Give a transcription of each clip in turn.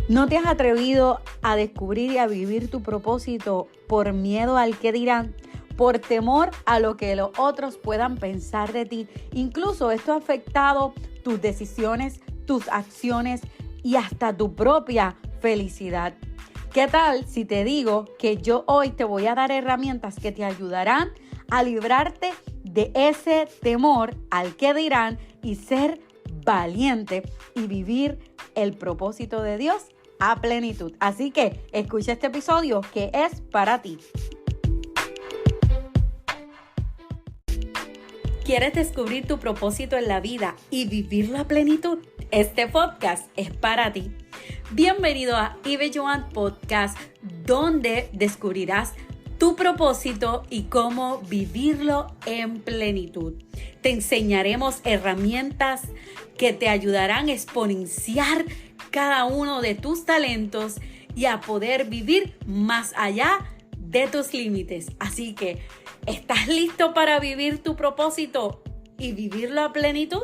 ¿No te has atrevido a descubrir y a vivir tu propósito por miedo al que dirán? Por temor a lo que los otros puedan pensar de ti. Incluso esto ha afectado tus decisiones, tus acciones y hasta tu propia felicidad. ¿Qué tal si te digo que yo hoy te voy a dar herramientas que te ayudarán a librarte de ese temor al que dirán y ser valiente y vivir el propósito de Dios a plenitud? Así que escucha este episodio que es para ti. ¿Quieres descubrir tu propósito en la vida y vivirlo a plenitud? Este podcast es para ti. Bienvenido a Ibe Joan Podcast, donde descubrirás tu propósito y cómo vivirlo en plenitud. Te enseñaremos herramientas que te ayudarán a exponenciar cada uno de tus talentos y a poder vivir más allá de tus límites. Así que, ¿estás listo para vivir tu propósito y vivirlo a plenitud?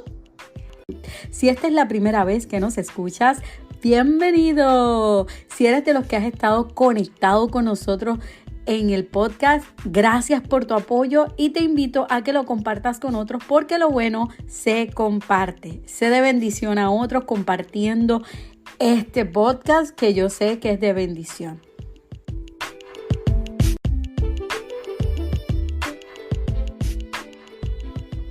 Si esta es la primera vez que nos escuchas, bienvenido. Si eres de los que has estado conectado con nosotros en el podcast, gracias por tu apoyo y te invito a que lo compartas con otros porque lo bueno se comparte. Sé de bendición a otros compartiendo este podcast que yo sé que es de bendición.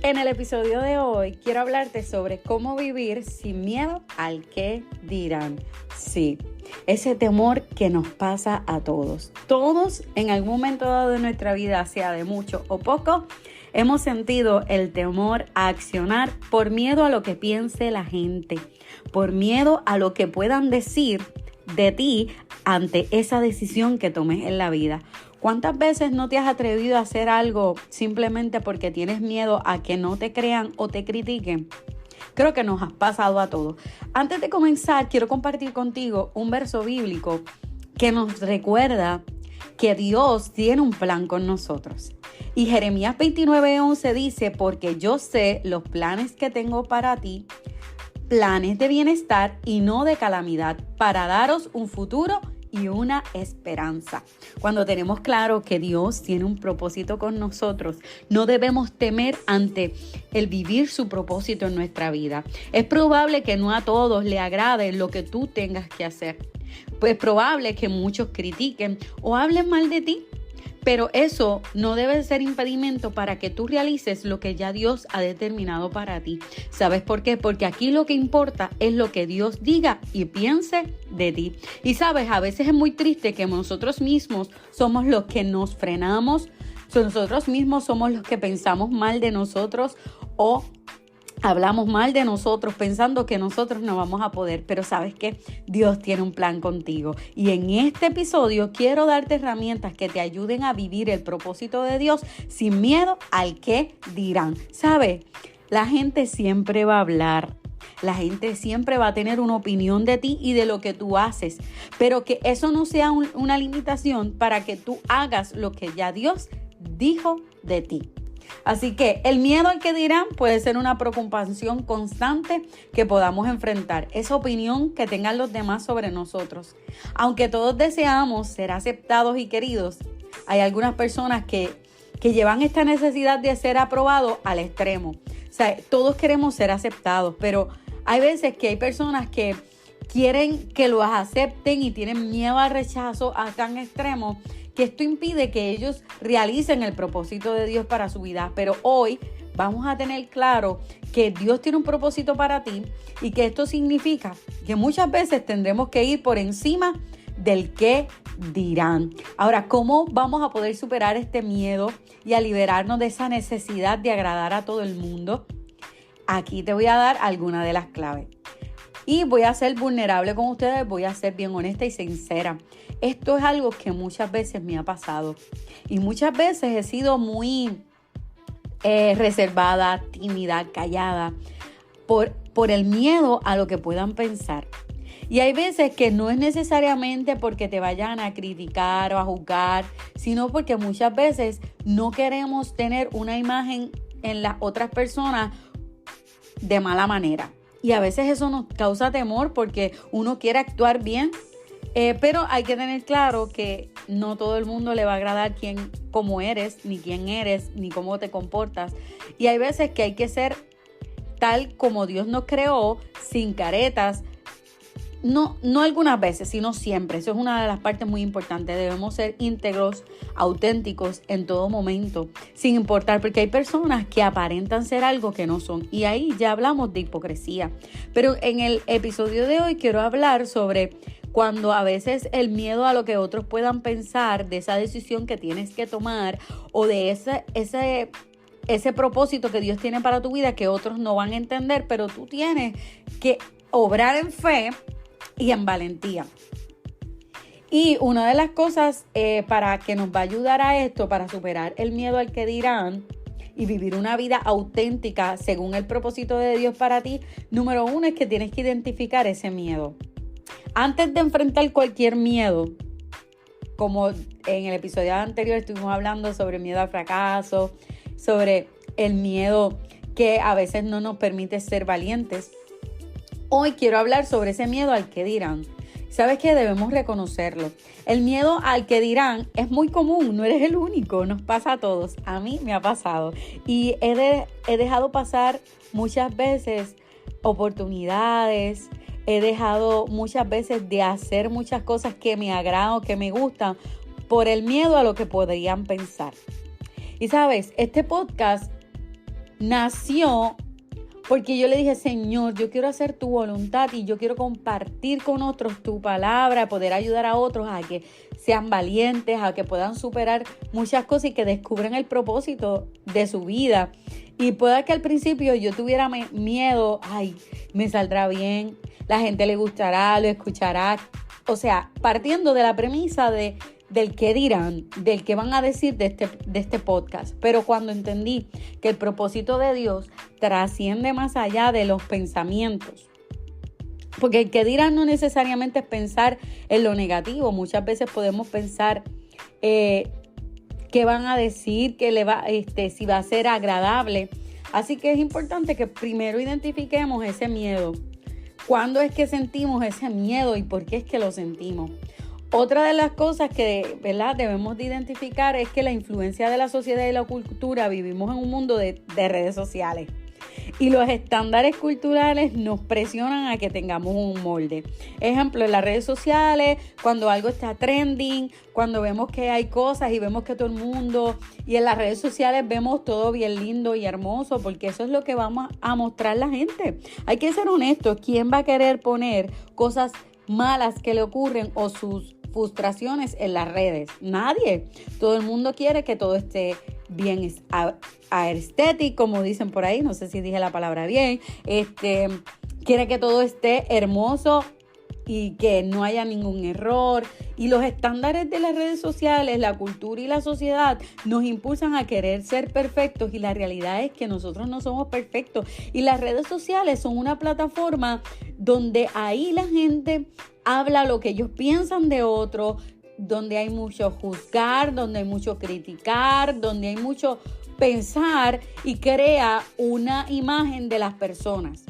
En el episodio de hoy quiero hablarte sobre cómo vivir sin miedo al que dirán. Sí, ese temor que nos pasa a todos. Todos en algún momento dado de nuestra vida, sea de mucho o poco, hemos sentido el temor a accionar por miedo a lo que piense la gente, por miedo a lo que puedan decir de ti ante esa decisión que tomes en la vida. ¿Cuántas veces no te has atrevido a hacer algo simplemente porque tienes miedo a que no te crean o te critiquen? Creo que nos ha pasado a todos. Antes de comenzar, quiero compartir contigo un verso bíblico que nos recuerda que Dios tiene un plan con nosotros. Y Jeremías 29:11 dice, porque yo sé los planes que tengo para ti, planes de bienestar y no de calamidad, para daros un futuro y una esperanza. Cuando tenemos claro que Dios tiene un propósito con nosotros, no debemos temer ante el vivir su propósito en nuestra vida. Es probable que no a todos le agrade lo que tú tengas que hacer. Es probable que muchos critiquen o hablen mal de ti. Pero eso no debe ser impedimento para que tú realices lo que ya Dios ha determinado para ti. ¿Sabes por qué? Porque aquí lo que importa es lo que Dios diga y piense de ti. Y sabes, a veces es muy triste que nosotros mismos somos los que nos frenamos, nosotros mismos somos los que pensamos mal de nosotros o hablamos mal de nosotros pensando que nosotros no vamos a poder, pero ¿sabes qué? Dios tiene un plan contigo. Y en este episodio quiero darte herramientas que te ayuden a vivir el propósito de Dios sin miedo al que dirán. ¿Sabes? La gente siempre va a hablar. La gente siempre va a tener una opinión de ti y de lo que tú haces, pero que eso no sea una limitación para que tú hagas lo que ya Dios dijo de ti. Así que el miedo al que dirán puede ser una preocupación constante que podamos enfrentar, esa opinión que tengan los demás sobre nosotros. Aunque todos deseamos ser aceptados y queridos, hay algunas personas que llevan esta necesidad de ser aprobados al extremo. O sea, todos queremos ser aceptados, pero hay veces que hay personas que quieren que los acepten y tienen miedo al rechazo a tan extremo que esto impide que ellos realicen el propósito de Dios para su vida. Pero hoy vamos a tener claro que Dios tiene un propósito para ti y que esto significa que muchas veces tendremos que ir por encima del que dirán. Ahora, ¿cómo vamos a poder superar este miedo y a liberarnos de esa necesidad de agradar a todo el mundo? Aquí te voy a dar algunas de las claves. Y voy a ser vulnerable con ustedes, voy a ser bien honesta y sincera. Esto es algo que muchas veces me ha pasado. Y muchas veces he sido muy reservada, tímida, callada, por el miedo a lo que puedan pensar. Y hay veces que no es necesariamente porque te vayan a criticar o a juzgar, sino porque muchas veces no queremos tener una imagen en las otras personas de mala manera. Y a veces eso nos causa temor porque uno quiere actuar bien, pero hay que tener claro que no todo el mundo le va a agradar cómo eres, ni quién eres, ni cómo te comportas. Y hay veces que hay que ser tal como Dios nos creó, sin caretas. No algunas veces, sino siempre. Eso es una de las partes muy importantes. Debemos ser íntegros, auténticos en todo momento, sin importar, porque hay personas que aparentan ser algo que no son. Y ahí ya hablamos de hipocresía. Pero en el episodio de hoy quiero hablar sobre cuando a veces el miedo a lo que otros puedan pensar de esa decisión que tienes que tomar o de ese propósito que Dios tiene para tu vida que otros no van a entender, pero tú tienes que obrar en fe y en valentía. Y una de las cosas para que nos va a ayudar a esto, para superar el miedo al que dirán y vivir una vida auténtica según el propósito de Dios para ti, número 1 es que tienes que identificar ese miedo. Antes de enfrentar cualquier miedo, como en el episodio anterior estuvimos hablando sobre miedo al fracaso, sobre el miedo que a veces no nos permite ser valientes. Hoy quiero hablar sobre ese miedo al que dirán. ¿Sabes qué? Debemos reconocerlo. El miedo al que dirán es muy común, no eres el único, nos pasa a todos. A mí me ha pasado y he dejado pasar muchas veces oportunidades, he dejado muchas veces de hacer muchas cosas que me agradan o que me gustan por el miedo a lo que podrían pensar. Y sabes, este podcast nació porque yo le dije, Señor, yo quiero hacer tu voluntad y yo quiero compartir con otros tu palabra, poder ayudar a otros a que sean valientes, a que puedan superar muchas cosas y que descubran el propósito de su vida. Y pueda que al principio yo tuviera miedo, me saldrá bien, la gente le gustará, lo escuchará. O sea, partiendo de la premisa del qué dirán, del qué van a decir de este podcast. Pero cuando entendí que el propósito de Dios trasciende más allá de los pensamientos, porque el que dirán no necesariamente es pensar en lo negativo. Muchas veces podemos pensar qué van a decir, si va a ser agradable. Así que es importante que primero identifiquemos ese miedo. ¿Cuándo es que sentimos ese miedo y por qué es que lo sentimos? Otra de las cosas que, ¿verdad?, debemos de identificar es que la influencia de la sociedad y la cultura, vivimos en un mundo de redes sociales. Y los estándares culturales nos presionan a que tengamos un molde. Ejemplo, en las redes sociales, cuando algo está trending, cuando vemos que hay cosas y vemos que todo el mundo, y en las redes sociales vemos todo bien lindo y hermoso, porque eso es lo que vamos a mostrar la gente. Hay que ser honestos. ¿Quién va a querer poner cosas malas que le ocurren o sus frustraciones en las redes? Nadie. Todo el mundo quiere que todo esté bien aesthetic, como dicen por ahí, no sé si dije la palabra bien, quiere que todo esté hermoso y que no haya ningún error. Y los estándares de las redes sociales, la cultura y la sociedad nos impulsan a querer ser perfectos, y la realidad es que nosotros no somos perfectos. Y las redes sociales son una plataforma donde ahí la gente habla lo que ellos piensan de otros, donde hay mucho juzgar, donde hay mucho criticar, donde hay mucho pensar y crea una imagen de las personas.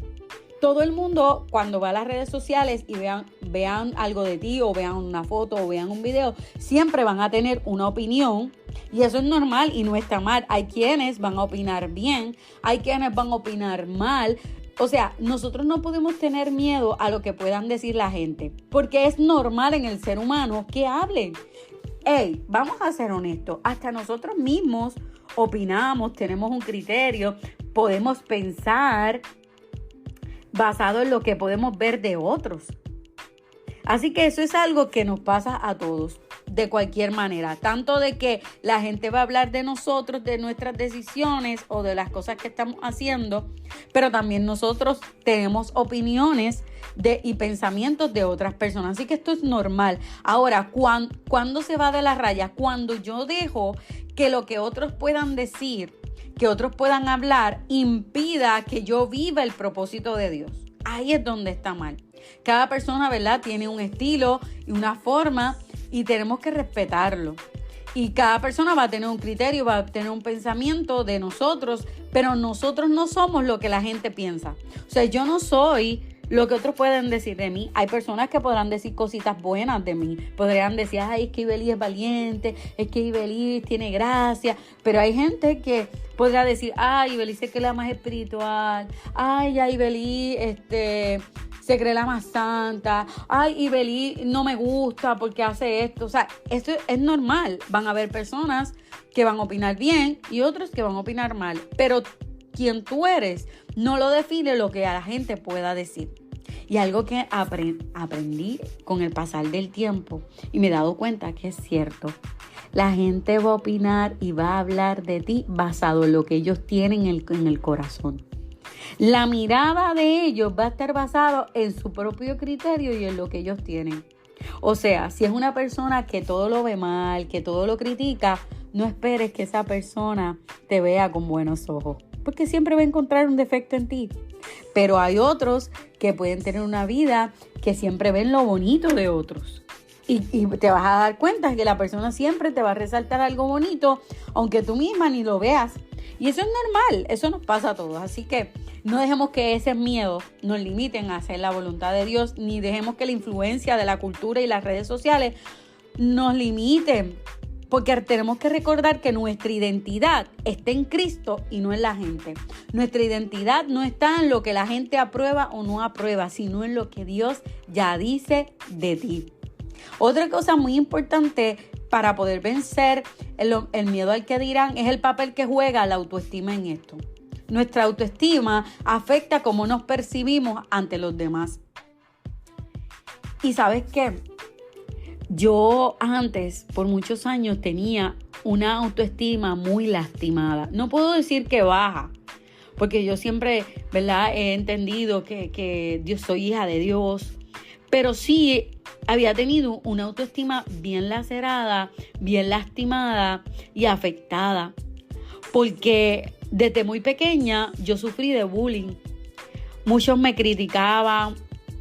Todo el mundo, cuando va a las redes sociales y vean algo de ti, o vean una foto o vean un video, siempre van a tener una opinión, y eso es normal y no está mal. Hay quienes van a opinar bien, hay quienes van a opinar mal. O sea, nosotros no podemos tener miedo a lo que puedan decir la gente, porque es normal en el ser humano que hablen. Vamos a ser honestos, hasta nosotros mismos opinamos, tenemos un criterio, podemos pensar basado en lo que podemos ver de otros. Así que eso es algo que nos pasa a todos, de cualquier manera. Tanto de que la gente va a hablar de nosotros, de nuestras decisiones o de las cosas que estamos haciendo, pero también nosotros tenemos opiniones y pensamientos de otras personas. Así que esto es normal. Ahora, ¿cuándo se va de la raya? Cuando yo dejo que lo que otros puedan decir, que otros puedan hablar, impida que yo viva el propósito de Dios. Ahí es donde está mal. Cada persona, ¿verdad?, tiene un estilo y una forma, y tenemos que respetarlo. Y cada persona va a tener un criterio, va a tener un pensamiento de nosotros, pero nosotros no somos lo que la gente piensa. O sea, yo no soy lo que otros pueden decir de mí. Hay personas que podrán decir cositas buenas de mí. Podrían decir, ay, es que Ibeliz es valiente, es que Ibeliz tiene gracia. Pero hay gente que podrá decir, ay, Ibeliz es que es la más espiritual. Ay, ya Ibeliz, se cree la más santa. Ay, Ibeliz no me gusta porque hace esto. O sea, esto es normal. Van a haber personas que van a opinar bien y otros que van a opinar mal. Pero quien tú eres no lo define lo que a la gente pueda decir. Y algo que aprendí con el pasar del tiempo y me he dado cuenta que es cierto. La gente va a opinar y va a hablar de ti basado en lo que ellos tienen en el corazón. La mirada de ellos va a estar basada en su propio criterio y en lo que ellos tienen. O sea, si es una persona que todo lo ve mal, que todo lo critica, no esperes que esa persona te vea con buenos ojos, porque siempre va a encontrar un defecto en ti. Pero hay otros que pueden tener una vida que siempre ven lo bonito de otros. Y te vas a dar cuenta que la persona siempre te va a resaltar algo bonito, aunque tú misma ni lo veas. Y eso es normal, eso nos pasa a todos. Así que no dejemos que ese miedo nos limiten a hacer la voluntad de Dios, ni dejemos que la influencia de la cultura y las redes sociales nos limiten. Porque tenemos que recordar que nuestra identidad está en Cristo y no en la gente. Nuestra identidad no está en lo que la gente aprueba o no aprueba, sino en lo que Dios ya dice de ti. Otra cosa muy importante para poder vencer el miedo al que dirán es el papel que juega la autoestima en esto. Nuestra autoestima afecta cómo nos percibimos ante los demás. ¿Y sabes qué? Yo antes, por muchos años, tenía una autoestima muy lastimada. No puedo decir que baja, porque yo siempre, ¿verdad?, he entendido que yo soy hija de Dios, pero sí había tenido una autoestima bien lacerada, bien lastimada y afectada, porque desde muy pequeña yo sufrí de bullying. Muchos me criticaban,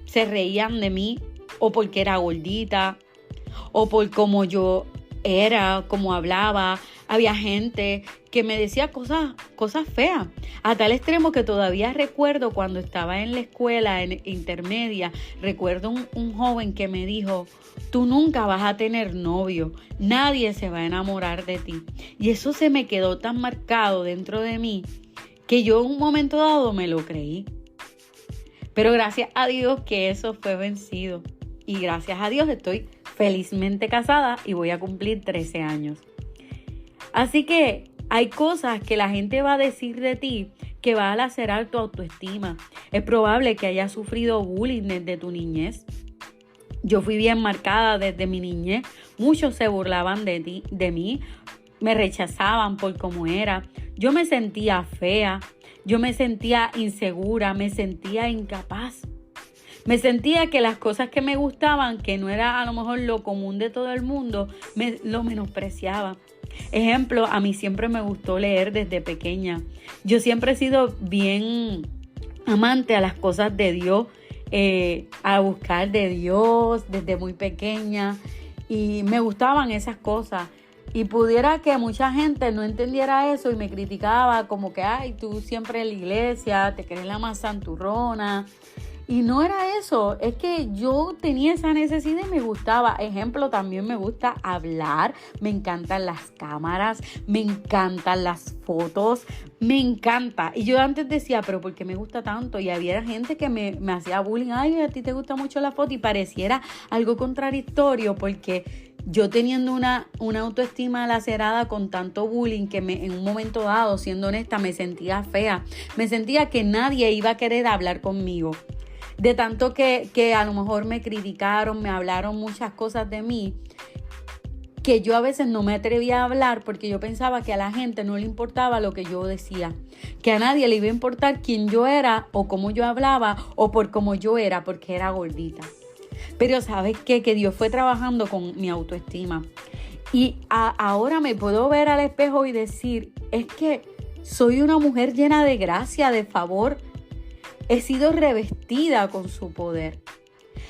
se reían de mí, o porque era gordita, o por cómo yo era, cómo hablaba. Había gente que me decía cosas feas, a tal extremo que todavía recuerdo cuando estaba en la escuela en intermedia, recuerdo un joven que me dijo, tú nunca vas a tener novio, nadie se va a enamorar de ti. Y eso se me quedó tan marcado dentro de mí que yo en un momento dado me lo creí. Pero gracias a Dios que eso fue vencido. Y gracias a Dios estoy felizmente casada y voy a cumplir 13 años. Así que hay cosas que la gente va a decir de ti que va a lacerar tu autoestima. Es probable que hayas sufrido bullying desde tu niñez. Yo fui bien marcada desde mi niñez. Muchos se burlaban de mí, me rechazaban por cómo era. Yo me sentía fea, yo me sentía insegura, me sentía incapaz. Me sentía que las cosas que me gustaban, que no era a lo mejor lo común de todo el mundo, lo menospreciaba. Ejemplo, a mí siempre me gustó leer desde pequeña. Yo siempre he sido bien amante a las cosas de Dios, a buscar de Dios desde muy pequeña. Y me gustaban esas cosas. Y pudiera que mucha gente no entendiera eso y me criticaba como que, ay, tú siempre en la iglesia, te crees la más santurrona. Y no era eso, es que yo tenía esa necesidad y me gustaba. Ejemplo, también me gusta hablar, me encantan las cámaras, me encantan las fotos, me encanta. Y yo antes decía, pero ¿por qué me gusta tanto? Y había gente que me hacía bullying, ay, a ti te gusta mucho la foto, y pareciera algo contradictorio porque yo teniendo una autoestima lacerada con tanto bullying que en un momento dado, siendo honesta, me sentía fea. Me sentía que nadie iba a querer hablar conmigo. De tanto que a lo mejor me criticaron, me hablaron muchas cosas de mí, que yo a veces no me atrevía a hablar porque yo pensaba que a la gente no le importaba lo que yo decía, que a nadie le iba a importar quién yo era o cómo yo hablaba o por cómo yo era porque era gordita. Pero ¿sabes qué? Que Dios fue trabajando con mi autoestima. Y ahora me puedo ver al espejo y decir, es que soy una mujer llena de gracia, de favor. He sido revestida con su poder.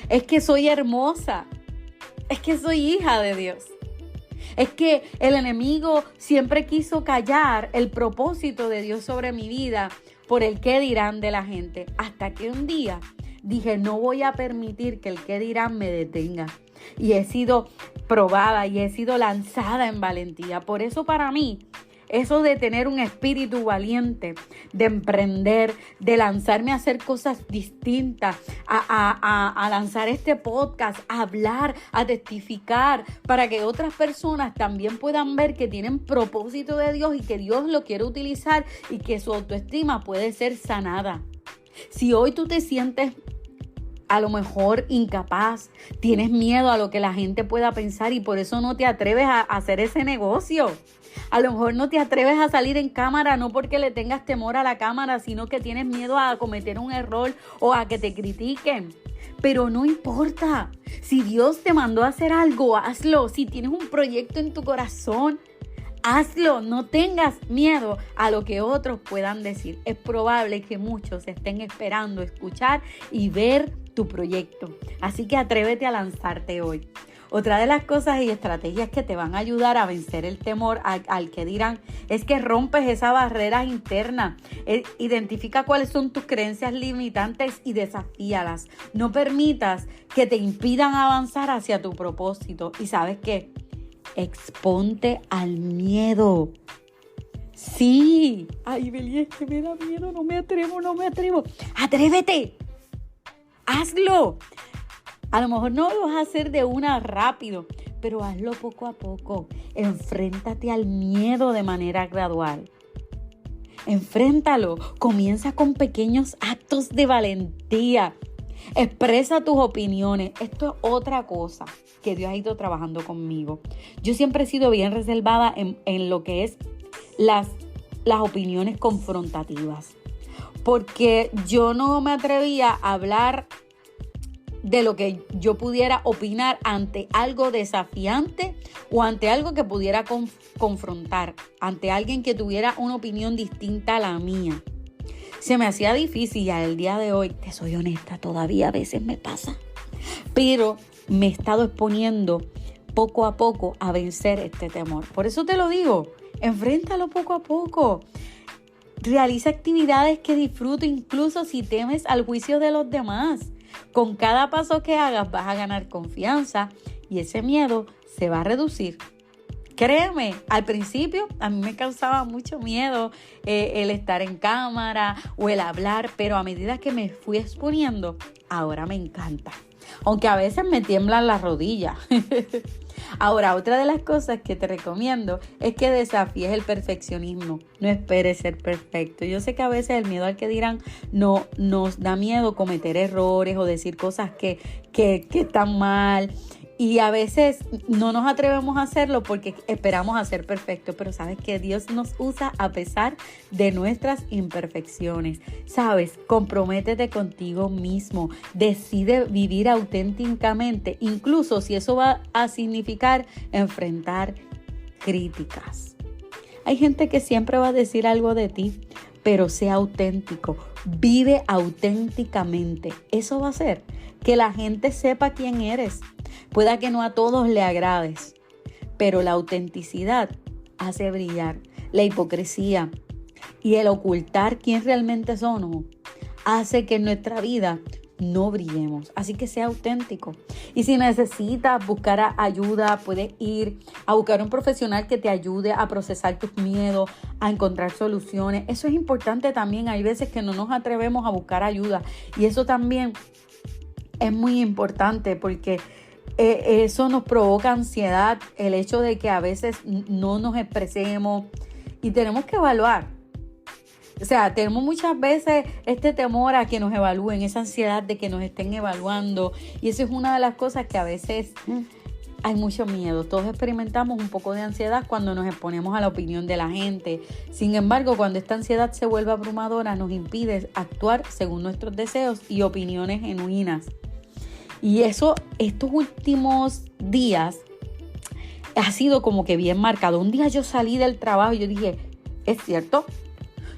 Es que soy hermosa. Es que soy hija de Dios. Es que el enemigo siempre quiso callar el propósito de Dios sobre mi vida por el qué dirán de la gente. Hasta que un día dije, no voy a permitir que el qué dirán me detenga. Y he sido probada y he sido lanzada en valentía. Por eso para mí, eso de tener un espíritu valiente, de emprender, de lanzarme a hacer cosas distintas, a lanzar este podcast, a hablar, a testificar, para que otras personas también puedan ver que tienen propósito de Dios y que Dios lo quiere utilizar y que su autoestima puede ser sanada. Si hoy tú te sientes a lo mejor incapaz, tienes miedo a lo que la gente pueda pensar y por eso no te atreves a hacer ese negocio. A lo mejor no te atreves a salir en cámara, no porque le tengas temor a la cámara, sino que tienes miedo a cometer un error o a que te critiquen. Pero no importa. Si Dios te mandó a hacer algo, hazlo. Si tienes un proyecto en tu corazón, hazlo. No tengas miedo a lo que otros puedan decir. Es probable que muchos estén esperando escuchar y ver tu proyecto. Así que atrévete a lanzarte hoy. Otra de las cosas y estrategias que te van a ayudar a vencer el temor al que dirán es que rompes esa barrera interna. Identifica cuáles son tus creencias limitantes y desafíalas. No permitas que te impidan avanzar hacia tu propósito. ¿Y sabes qué? Exponte al miedo. Sí. Ay, Beli, es que me da miedo, no me atrevo. Atrévete. Hazlo. A lo mejor no lo vas a hacer de una rápido, pero hazlo poco a poco. Enfréntate al miedo de manera gradual. Enfréntalo. Comienza con pequeños actos de valentía. Expresa tus opiniones. Esto es otra cosa que Dios ha ido trabajando conmigo. Yo siempre he sido bien reservada en lo que es las opiniones confrontativas. Porque yo no me atrevía a hablar de lo que yo pudiera opinar ante algo desafiante o ante algo que pudiera confrontar, ante alguien que tuviera una opinión distinta a la mía. Se me hacía difícil y al día de hoy, te soy honesta, todavía a veces me pasa. Pero me he estado exponiendo poco a poco a vencer este temor. Por eso te lo digo, enfréntalo poco a poco. Realiza actividades que disfrutes incluso si temes al juicio de los demás. Con cada paso que hagas vas a ganar confianza y ese miedo se va a reducir. Créeme, al principio a mí me causaba mucho miedo el estar en cámara o el hablar, pero a medida que me fui exponiendo, ahora me encanta. Aunque a veces me tiemblan las rodillas. Ahora, otra de las cosas que te recomiendo es que desafíes el perfeccionismo. No esperes ser perfecto. Yo sé que a veces el miedo al que dirán no nos da miedo cometer errores o decir cosas que están mal. Y a veces no nos atrevemos a hacerlo porque esperamos a ser perfectos, pero sabes que Dios nos usa a pesar de nuestras imperfecciones. Sabes, comprométete contigo mismo, decide vivir auténticamente, incluso si eso va a significar enfrentar críticas. Hay gente que siempre va a decir algo de ti, pero sea auténtico, vive auténticamente. Eso va a hacer que la gente sepa quién eres. Pueda que no a todos le agrades, pero la autenticidad hace brillar. La hipocresía y el ocultar quién realmente somos hace que en nuestra vida no brillemos. Así que sea auténtico. Y si necesitas buscar ayuda, puedes ir a buscar un profesional que te ayude a procesar tus miedos, a encontrar soluciones. Eso es importante también. Hay veces que no nos atrevemos a buscar ayuda y eso también es muy importante porque eso nos provoca ansiedad, el hecho de que a veces no nos expresemos y tenemos que evaluar. O sea, tenemos muchas veces este temor a que nos evalúen, esa ansiedad de que nos estén evaluando y eso es una de las cosas que a veces hay mucho miedo. Todos experimentamos un poco de ansiedad cuando nos exponemos a la opinión de la gente. Sin embargo, cuando esta ansiedad se vuelve abrumadora, nos impide actuar según nuestros deseos y opiniones genuinas. Y eso, estos últimos días, ha sido como que bien marcado. Un día yo salí del trabajo y yo dije, es cierto,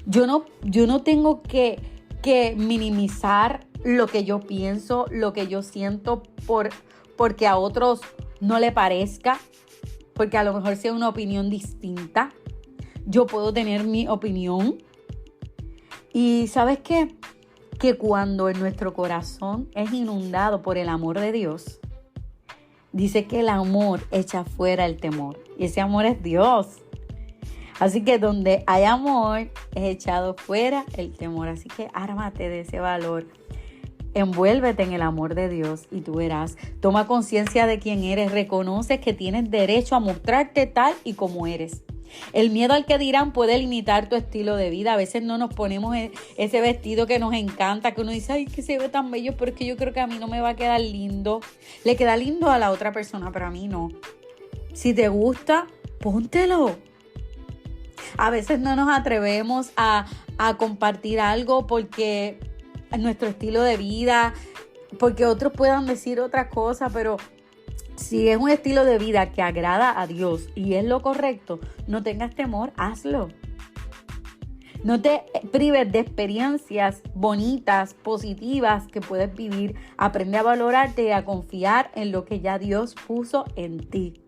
yo no tengo que minimizar lo que yo pienso, lo que yo siento porque a otros no le parezca. porque a lo mejor sea una opinión distinta. Yo puedo tener mi opinión. Y ¿sabes qué? Que cuando en nuestro corazón es inundado por el amor de Dios, dice que el amor echa fuera el temor. Y ese amor es Dios. Así que donde hay amor, es echado fuera el temor. Así que ármate de ese valor. Envuélvete en el amor de Dios y tú verás. Toma conciencia de quién eres. Reconoce que tienes derecho a mostrarte tal y como eres. El miedo al que dirán puede limitar tu estilo de vida. A veces no nos ponemos ese vestido que nos encanta, que uno dice, ay, que se ve tan bello, pero es que yo creo que a mí no me va a quedar lindo. Le queda lindo a la otra persona, pero a mí no. Si te gusta, póntelo. A veces no nos atrevemos a compartir algo porque nuestro estilo de vida, porque otros puedan decir otra cosa, pero si es un estilo de vida que agrada a Dios y es lo correcto, no tengas temor, hazlo. No te prives de experiencias bonitas, positivas que puedes vivir. Aprende a valorarte y a confiar en lo que ya Dios puso en ti.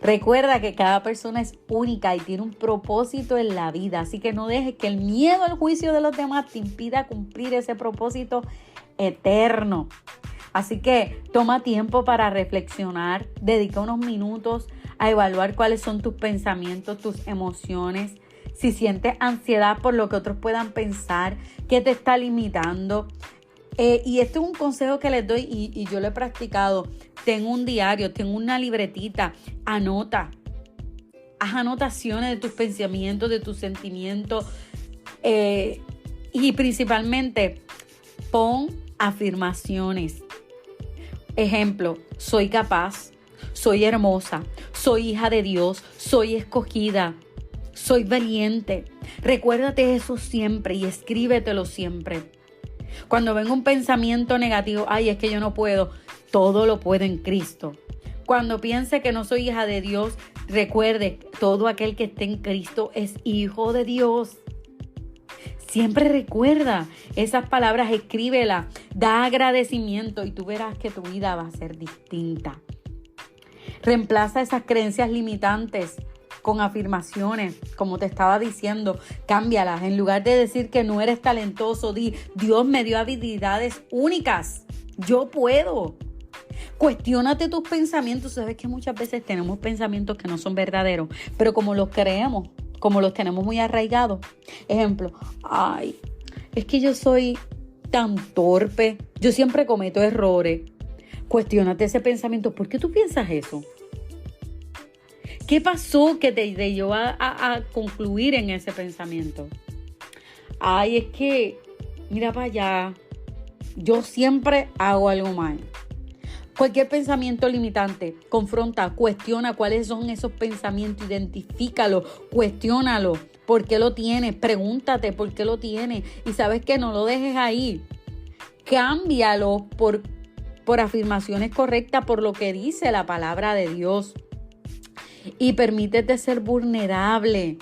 Recuerda que cada persona es única y tiene un propósito en la vida, así que no dejes que el miedo al juicio de los demás te impida cumplir ese propósito eterno. Así que toma tiempo para reflexionar, dedica unos minutos a evaluar cuáles son tus pensamientos, tus emociones. Si sientes ansiedad por lo que otros puedan pensar, ¿qué te está limitando? Y este es un consejo que les doy y yo lo he practicado. Ten un diario, ten una libretita, anota. Haz anotaciones de tus pensamientos, de tus sentimientos. Y principalmente, pon afirmaciones. Ejemplo, soy capaz, soy hermosa, soy hija de Dios, soy escogida, soy valiente. Recuérdate eso siempre y escríbetelo siempre. Cuando venga un pensamiento negativo, ay, es que yo no puedo, todo lo puedo en Cristo. Cuando piense que no soy hija de Dios, recuerde, todo aquel que esté en Cristo es hijo de Dios. Siempre recuerda esas palabras, escríbelas, da agradecimiento y tú verás que tu vida va a ser distinta. Reemplaza esas creencias limitantes con afirmaciones, como te estaba diciendo, cámbialas. En lugar de decir que no eres talentoso, di, Dios me dio habilidades únicas, yo puedo. Cuestiónate tus pensamientos. Sabes que muchas veces tenemos pensamientos que no son verdaderos, pero como los creemos, como los tenemos muy arraigados. Ejemplo, ay, es que yo soy tan torpe, yo siempre cometo errores. Cuestiónate ese pensamiento. ¿Por qué tú piensas eso? ¿Qué pasó que te llevó a concluir en ese pensamiento? Ay, es que, mira para allá, yo siempre hago algo mal. Cualquier pensamiento limitante, confronta, cuestiona cuáles son esos pensamientos, identifícalo, cuestiónalo, ¿por qué lo tienes? Pregúntate por qué lo tienes y sabes que no lo dejes ahí. Cámbialo por afirmaciones correctas, por lo que dice la palabra de Dios. Y permítete ser vulnerable.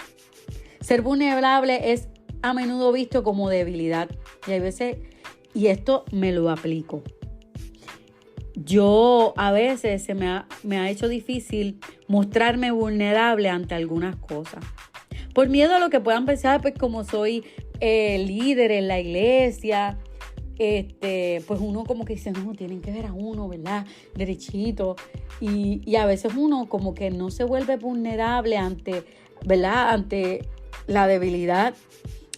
Ser vulnerable es a menudo visto como debilidad. Y hay veces, y esto me lo aplico. Yo a veces me ha hecho difícil mostrarme vulnerable ante algunas cosas. Por miedo a lo que puedan pensar, pues como soy líder en la iglesia, pues uno como que dice, no, tienen que ver a uno, ¿verdad? Derechito. Y a veces uno como que no se vuelve vulnerable ante, ¿verdad? Ante la debilidad.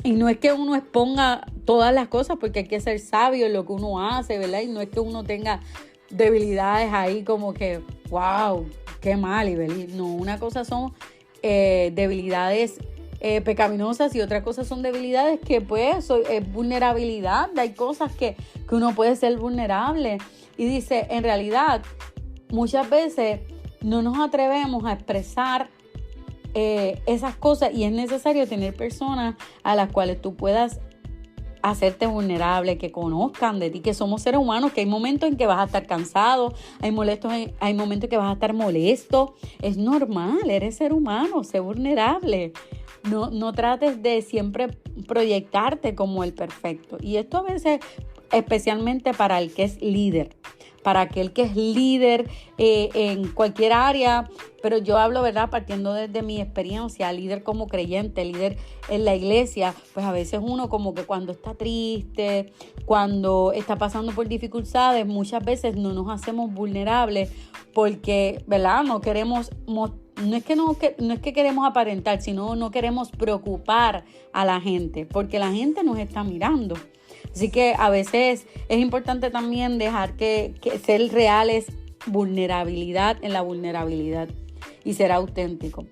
Y no es que uno exponga todas las cosas, porque hay que ser sabio en lo que uno hace, ¿verdad? Y no es que uno tenga debilidades ahí como que, wow, qué mal, y no, una cosa son debilidades pecaminosas y otra cosa son debilidades que pues es vulnerabilidad. Hay cosas que uno puede ser vulnerable y dice, en realidad muchas veces no nos atrevemos a expresar esas cosas y es necesario tener personas a las cuales tú puedas hacerte vulnerable, que conozcan de ti, que somos seres humanos, que hay momentos en que vas a estar cansado, hay momentos en que vas a estar molesto. Es normal, eres ser humano, sé vulnerable. No trates de siempre proyectarte como el perfecto. Y esto a veces, especialmente para el que es líder, para aquel que es líder en cualquier área, pero yo hablo, ¿verdad? Partiendo desde mi experiencia, líder como creyente, líder en la iglesia, pues a veces uno como que cuando está triste, cuando está pasando por dificultades, muchas veces no nos hacemos vulnerables porque, ¿verdad? No es que queremos aparentar, sino no queremos preocupar a la gente, porque la gente nos está mirando. Así que a veces es importante también dejar que ser real es vulnerabilidad en la vulnerabilidad y ser auténtico.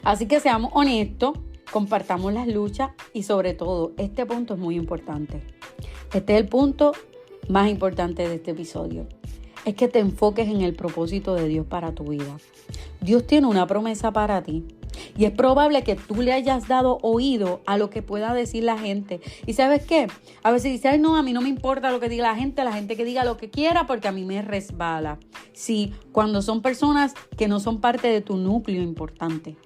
Así que seamos honestos, compartamos las luchas y sobre todo, este punto es muy importante. Este es el punto más importante de este episodio. Es que te enfoques en el propósito de Dios para tu vida. Dios tiene una promesa para ti. Y es probable que tú le hayas dado oído a lo que pueda decir la gente. ¿Y sabes qué? A veces dices, ay no, a mí no me importa lo que diga la gente que diga lo que quiera porque a mí me resbala. Sí, cuando son personas que no son parte de tu núcleo importante.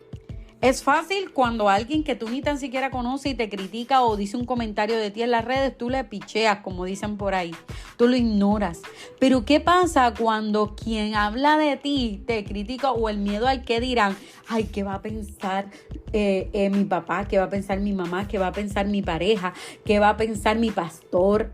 Es fácil cuando alguien que tú ni tan siquiera conoces y te critica o dice un comentario de ti en las redes, tú le picheas, como dicen por ahí. Tú lo ignoras. Pero ¿qué pasa cuando quien habla de ti te critica o el miedo al qué dirán? Ay, ¿qué va a pensar mi papá? ¿Qué va a pensar mi mamá? ¿Qué va a pensar mi pareja? ¿Qué va a pensar mi pastor?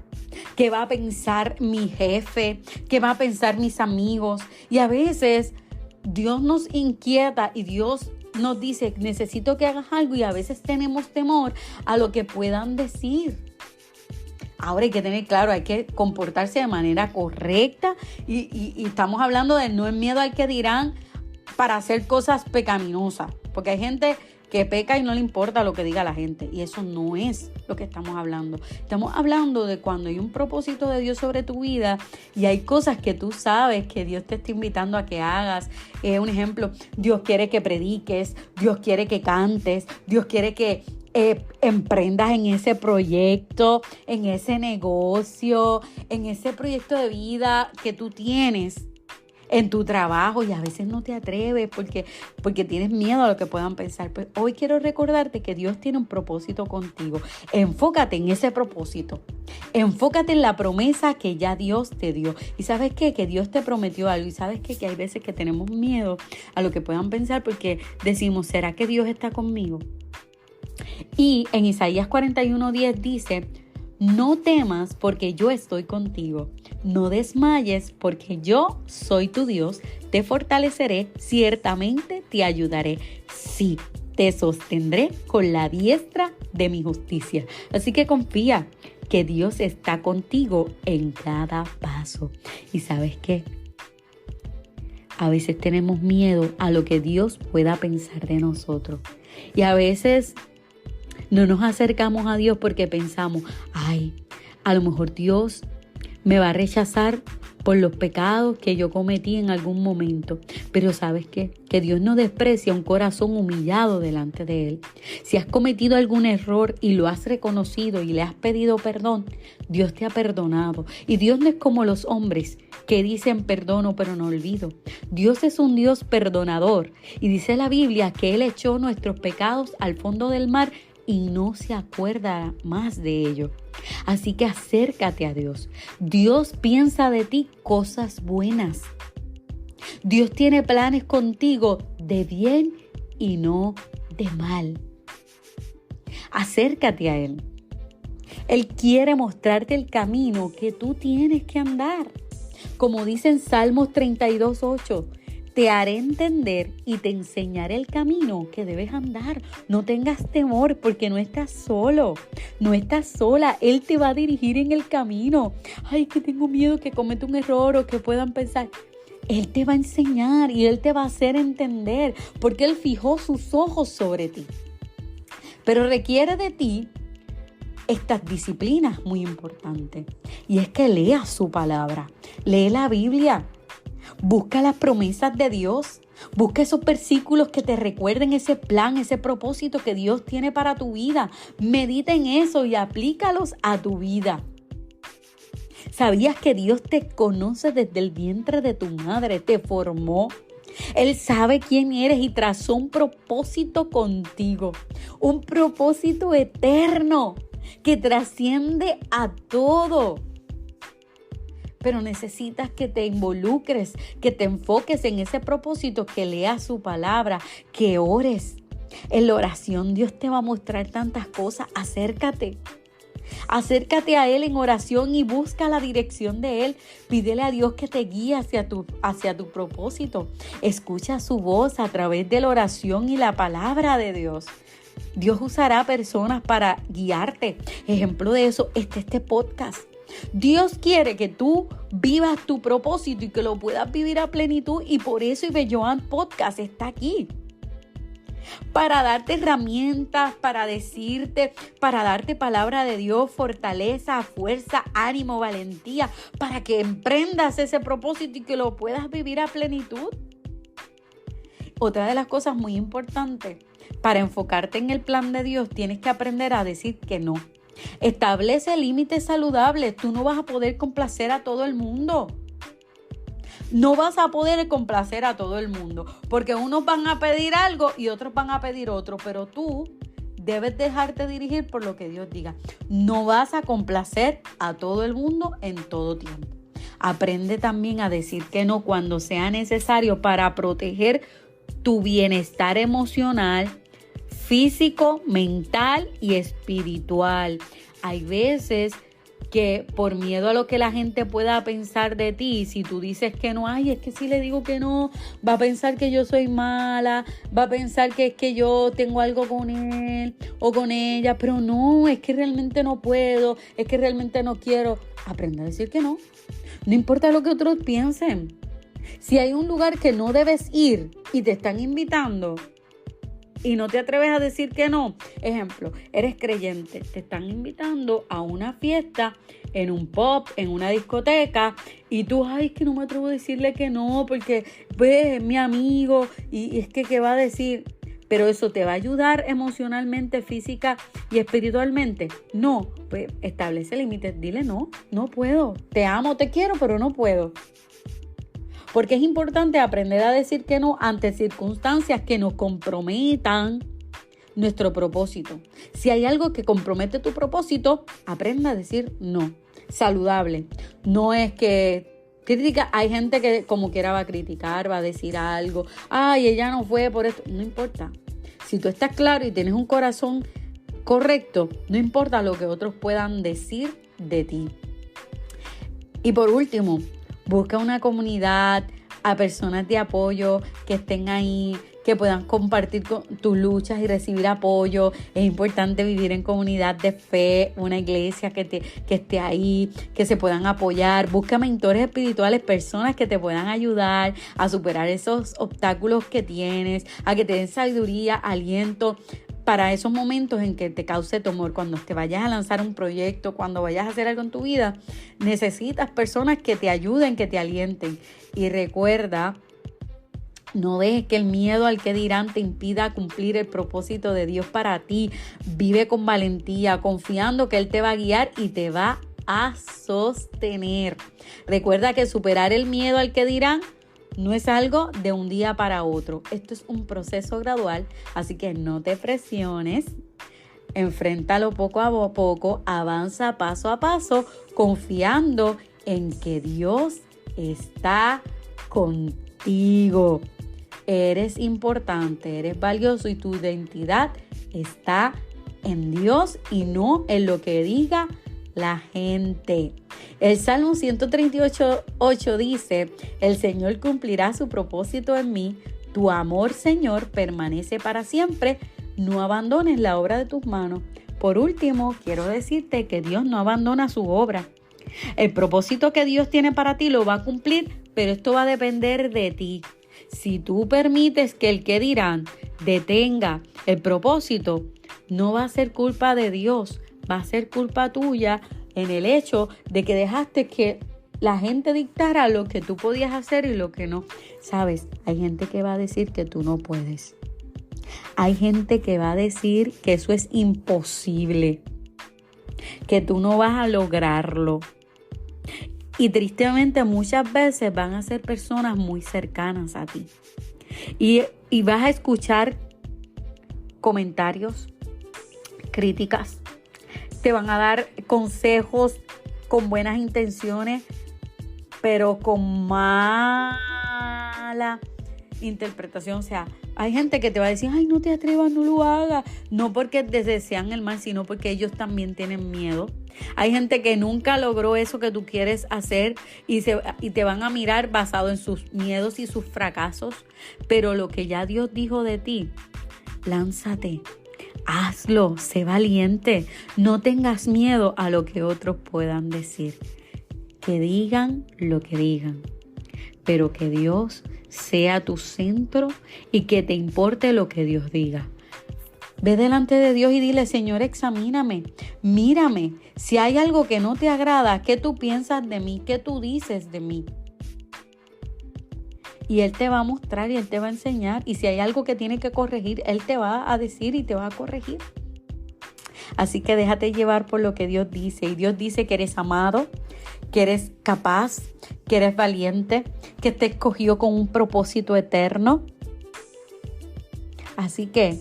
¿Qué va a pensar mi jefe? ¿Qué va a pensar mis amigos? Y a veces Dios nos inquieta y Dios nos dice, necesito que hagas algo y a veces tenemos temor a lo que puedan decir. Ahora hay que tener claro, hay que comportarse de manera correcta y estamos hablando de no el miedo al que dirán para hacer cosas pecaminosas, porque hay gente que peca y no le importa lo que diga la gente y eso no es lo que estamos hablando. Estamos hablando de cuando hay un propósito de Dios sobre tu vida y hay cosas que tú sabes que Dios te está invitando a que hagas. Un ejemplo, Dios quiere que prediques, Dios quiere que cantes, Dios quiere que emprendas en ese proyecto, en ese negocio, en ese proyecto de vida que tú tienes en tu trabajo y a veces no te atreves porque tienes miedo a lo que puedan pensar. Pues hoy quiero recordarte que Dios tiene un propósito contigo. Enfócate en ese propósito. Enfócate en la promesa que ya Dios te dio. ¿Y sabes qué? Que Dios te prometió algo. ¿Y sabes qué? Que hay veces que tenemos miedo a lo que puedan pensar porque decimos, ¿será que Dios está conmigo? Y en Isaías 41:10 dice, no temas porque yo estoy contigo. No desmayes porque yo soy tu Dios. Te fortaleceré, ciertamente te ayudaré. Sí, te sostendré con la diestra de mi justicia. Así que confía que Dios está contigo en cada paso. ¿Y sabes qué? A veces tenemos miedo a lo que Dios pueda pensar de nosotros. Y a veces no nos acercamos a Dios porque pensamos, ay, a lo mejor Dios me va a rechazar por los pecados que yo cometí en algún momento. Pero ¿sabes qué? Que Dios no desprecia un corazón humillado delante de Él. Si has cometido algún error y lo has reconocido y le has pedido perdón, Dios te ha perdonado. Y Dios no es como los hombres que dicen perdono pero no olvido. Dios es un Dios perdonador. Y dice la Biblia que Él echó nuestros pecados al fondo del mar y no se acuerda más de ello. Así que acércate a Dios. Dios piensa de ti cosas buenas. Dios tiene planes contigo de bien y no de mal. Acércate a Él. Él quiere mostrarte el camino que tú tienes que andar. Como dice en Salmos 32:8. Te haré entender y te enseñaré el camino que debes andar. No tengas temor porque no estás solo, no estás sola. Él te va a dirigir en el camino. Ay, que tengo miedo que cometa un error o que puedan pensar. Él te va a enseñar y Él te va a hacer entender porque Él fijó sus ojos sobre ti. Pero requiere de ti estas disciplinas muy importantes. Y es que leas su palabra, lee la Biblia. Busca las promesas de Dios. Busca esos versículos que te recuerden ese plan, ese propósito que Dios tiene para tu vida. Medita en eso y aplícalos a tu vida. ¿Sabías que Dios te conoce desde el vientre de tu madre? Te formó. Él sabe quién eres y trazó un propósito contigo. Un propósito eterno que trasciende a todo. pero necesitas que te involucres, que te enfoques en ese propósito, que leas su palabra, que ores. En la oración Dios te va a mostrar tantas cosas. Acércate a Él en oración y busca la dirección de Él. Pídele a Dios que te guíe hacia tu propósito. Escucha su voz a través de la oración y la palabra de Dios. Dios usará personas para guiarte. Ejemplo de eso es este podcast. Dios quiere que tú vivas tu propósito y que lo puedas vivir a plenitud, y por eso Ibeyoan Podcast está aquí. Para darte herramientas, para decirte, para darte palabra de Dios, fortaleza, fuerza, ánimo, valentía, para que emprendas ese propósito y que lo puedas vivir a plenitud. Otra de las cosas muy importantes, para enfocarte en el plan de Dios, tienes que aprender a decir que no. Establece límites saludables. Tú no vas a poder complacer a todo el mundo. No vas a poder complacer a todo el mundo, porque unos van a pedir algo y otros van a pedir otro, pero tú debes dejarte dirigir por lo que Dios diga. No vas a complacer a todo el mundo en todo tiempo. Aprende también a decir que no cuando sea necesario para proteger tu bienestar emocional, físico, mental y espiritual. Hay veces que por miedo a lo que la gente pueda pensar de ti, si tú dices que no, es que si le digo que no, va a pensar que yo soy mala, va a pensar que es que yo tengo algo con él o con ella, pero no, es que realmente no puedo, es que realmente no quiero. Aprende a decir que no. No importa lo que otros piensen. Si hay un lugar que no debes ir y te están invitando y no te atreves a decir que no, ejemplo, eres creyente, te están invitando a una fiesta en un pub, en una discoteca, y tú, es que no me atrevo a decirle que no, porque pues es mi amigo, y es que ¿qué va a decir? Pero eso te va a ayudar emocionalmente, física y espiritualmente. No, pues establece límites, dile no puedo, te amo, te quiero, pero no puedo. Porque es importante aprender a decir que no ante circunstancias que nos comprometan nuestro propósito. Si hay algo que compromete tu propósito, aprenda a decir no. Saludable. No es que crítica. Hay gente que como quiera va a criticar, va a decir algo. Ella no fue por esto. No importa. Si tú estás claro y tienes un corazón correcto, no importa lo que otros puedan decir de ti. Y por último, busca una comunidad, a personas de apoyo que estén ahí, que puedan compartir con tus luchas y recibir apoyo. Es importante vivir en comunidad de fe, una iglesia que esté ahí, que se puedan apoyar. Busca mentores espirituales, personas que te puedan ayudar a superar esos obstáculos que tienes, a que te den sabiduría, aliento, para esos momentos en que te cause temor. Cuando te vayas a lanzar un proyecto, cuando vayas a hacer algo en tu vida, necesitas personas que te ayuden, que te alienten. Y recuerda, no dejes que el miedo al que dirán te impida cumplir el propósito de Dios para ti. Vive con valentía, confiando que Él te va a guiar y te va a sostener. Recuerda que superar el miedo al que dirán no es algo de un día para otro. Esto es un proceso gradual, así que no te presiones. Enfréntalo poco a poco, avanza paso a paso, confiando en que Dios está contigo. Eres importante, eres valioso y tu identidad está en Dios y no en lo que diga la gente. El Salmo 138:8 dice: el Señor cumplirá su propósito en mí. Tu amor, Señor, permanece para siempre. No abandones la obra de tus manos. Por último, quiero decirte que Dios no abandona su obra. El propósito que Dios tiene para ti lo va a cumplir, pero esto va a depender de ti. Si tú permites que el que dirán detenga el propósito, no va a ser culpa de Dios, va a ser culpa tuya en el hecho de que dejaste que la gente dictara lo que tú podías hacer y lo que no. Sabes, hay gente que va a decir que tú no puedes. Hay gente que va a decir que eso es imposible, que tú no vas a lograrlo. Y tristemente muchas veces van a ser personas muy cercanas a ti. Y vas a escuchar comentarios, críticas. Te van a dar consejos con buenas intenciones, pero con mala interpretación. O sea, hay gente que te va a decir, ay, no te atrevas, no lo hagas. No porque te desean el mal, sino porque ellos también tienen miedo. Hay gente que nunca logró eso que tú quieres hacer y te van a mirar basado en sus miedos y sus fracasos. Pero lo que ya Dios dijo de ti, lánzate, hazlo, sé valiente. No tengas miedo a lo que otros puedan decir. Que digan lo que digan, pero que Dios sea tu centro y que te importe lo que Dios diga. Ve delante de Dios y dile, Señor, examíname, mírame. Si hay algo que no te agrada, ¿qué tú piensas de mí? ¿Qué tú dices de mí? Y Él te va a mostrar y Él te va a enseñar. Y si hay algo que tiene que corregir, Él te va a decir y te va a corregir. Así que déjate llevar por lo que Dios dice. Y Dios dice que eres amado, que eres capaz, que eres valiente, que te escogió con un propósito eterno. Así que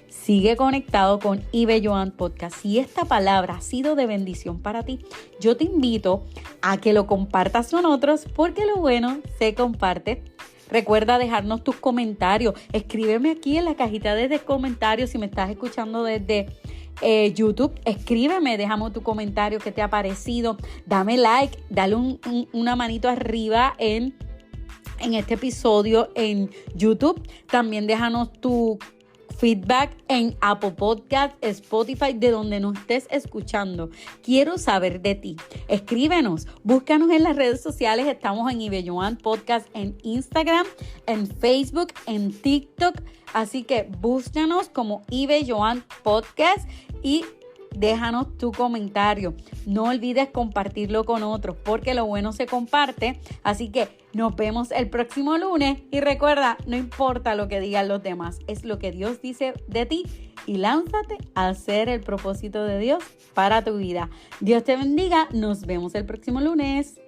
sigue conectado con Ibe Joan Podcast. Si esta palabra ha sido de bendición para ti, yo te invito a que lo compartas con otros, porque lo bueno se comparte. Recuerda dejarnos tus comentarios. Escríbeme aquí en la cajita de comentarios si me estás escuchando desde YouTube. Escríbeme, déjame tu comentario, qué te ha parecido. Dame like, dale una manito arriba en este episodio en YouTube. También déjanos tu feedback en Apple Podcast, Spotify, de donde nos estés escuchando. Quiero saber de ti. Escríbenos, búscanos en las redes sociales. Estamos en Ibe Joan Podcast en Instagram, en Facebook, en TikTok. Así que búscanos como Ibe Joan Podcast y déjanos tu comentario. No olvides compartirlo con otros, porque lo bueno se comparte. Así que nos vemos el próximo lunes. Y recuerda, no importa lo que digan los demás, es lo que Dios dice de ti. Y lánzate a hacer el propósito de Dios para tu vida. Dios te bendiga. Nos vemos el próximo lunes.